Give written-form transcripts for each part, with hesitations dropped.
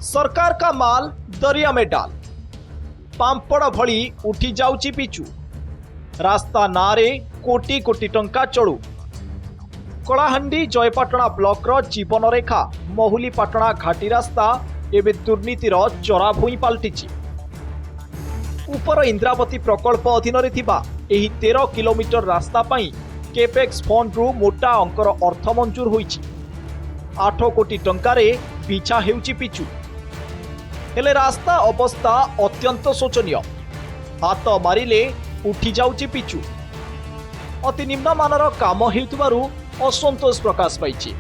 सरकार का माल दरिया में डाल, पांपड़ भली उठी जाउची पिचु, रास्ता नारे कोटी कोटी टंका चढ़ू। कलाहांडी जयपाटना ब्लॉक जीवन रेखा महुलीपाटना घाटी रास्ता एवं दुर्नीतिर चरा भूई पलटिछि। उपर इंद्रावती प्रकल्प अधीन 13 किलोमीटर रास्ता पाई केपेक्स फंड रु मोटा अंकर अर्थ मंजूर होईछि। 8 कोटी टंकारे पिछा हेउछि पिचु। हेले रास्ता अवस्था अत्यंत शोचनीय। हाथ मारिले उठी जाउछि पिचु। अति निम्न मानर काम हेउतबारु असंतोष प्रकाश पाइछि।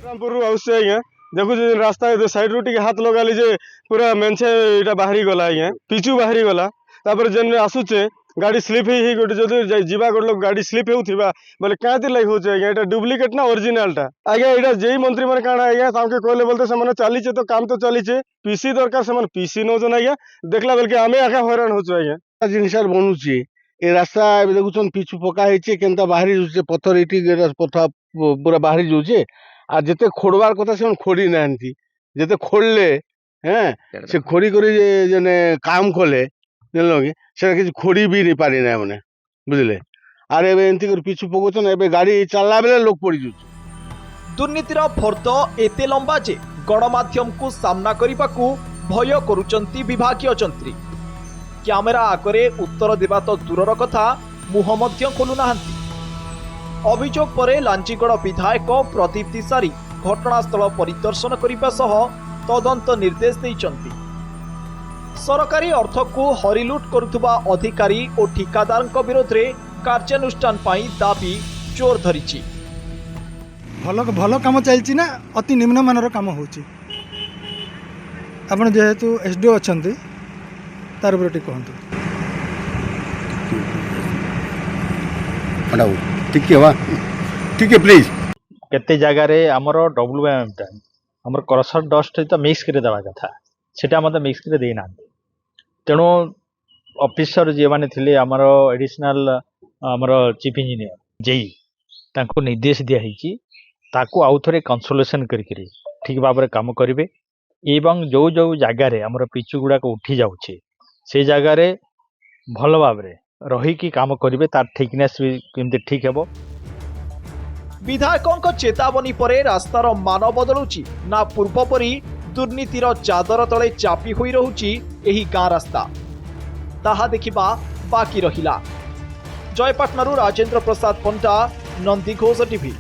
रामपुर आउसे आज्ञा देखु रास्ता साइड रू टिके हाथ लगा लीजे पूरा मेंछे इटा बाहरी गला आज्ञा पिचु बाहरी गला तापर जेन आसुचे गाड़ी स्लिप ही गोटे जदि जीवा गोटे लोग गाड़ी स्लिप होउथिबा बोले कातिर लाग होचे आज्ञा एटा डुप्लीकेट ना ओरिजिनल टा आज्ञा एटा जेई मंत्री माने काना आज्ञा ताके कहले बोलते से माने चलीचे तो काम तो चलीचे पीसी दरकार से माने पीसी नो जन आज्ञा देखला बेल के आमे आखा हैरान होचो आज्ञा जिनसर बनुची ए रास्ता देखुछन पिछु पका हेचे केनता बाहरी जुचे पत्थर इटी पत्थर पूरा बाहरी जुचे आ जते खोड़बार कथा से खोड़ी नांती जते खोड़ले हैं से खोड़ी करी जने काम कले जानलो कि से किछ खोड़ी भी नहीं पारी ना माने बुझले आरे एबे एंती कर पिछु पकोछन एबे गाड़ी चलला बेले लोक पड़ी जुचे। दुर्नीतिर फर्द एते लंबा जे गणमाध्यम को सामना करिबाकू भय करूचंती विभागीय जंत्री। कैमेरा आगरे उत्तर देबा तो दूरर कथा मुह मध्य खोलु नाहांती। अभियोग परे लांचीगढ़ विधायक प्रदीप तिसारी घटनास्थल परिदर्शन करने सह तदंत निर्देश देइचंती। सरकारी अर्थ को हरिलुट करुथुबा अधिकारी और ठिकादार विरोध में कार्यानुष्ठान पाई दाबी जोर धरिछि। भल काम चलछि ना अति निम्न मानर काम होछि। आपण जेहेतु एसडीओ अछंती तार ऊपर टिक कहंतु हटाओ ठीक है प्लीज। केते जगह रे हमर डब्ल्यूएम टा हमर क्रशर डस्ट तो मिक्स कर देवा कथा सेटा मते मिक्स कर देई ना। तेणु ऑफिसर जे माने थिले हमर एडिशनल हमर चीफ इंजीनियर जेई तांको निर्देश दिया हिची ताको आउ थरे कंसोलेशन करिकरी ठीक भाबरे काम करिवे एवं जो जो जगह रे हमर पिचु गुडा को उठी जाउछे से जगह रे भल भाबरे रही की काम करिवे तार ठीकनेस भी केमते ठीक हेबो। विधायकों चेतावनी परे रास्तार मान बदलुची ना पूर्व परी दुर्नीतिर चादर तले चापी होई रहुची एही गाँ रास्ता ताहा देखिबा बाकी रहिला। जयपाटनारू राजेंद्र प्रसाद पंडा, नंदी घोष टीवी।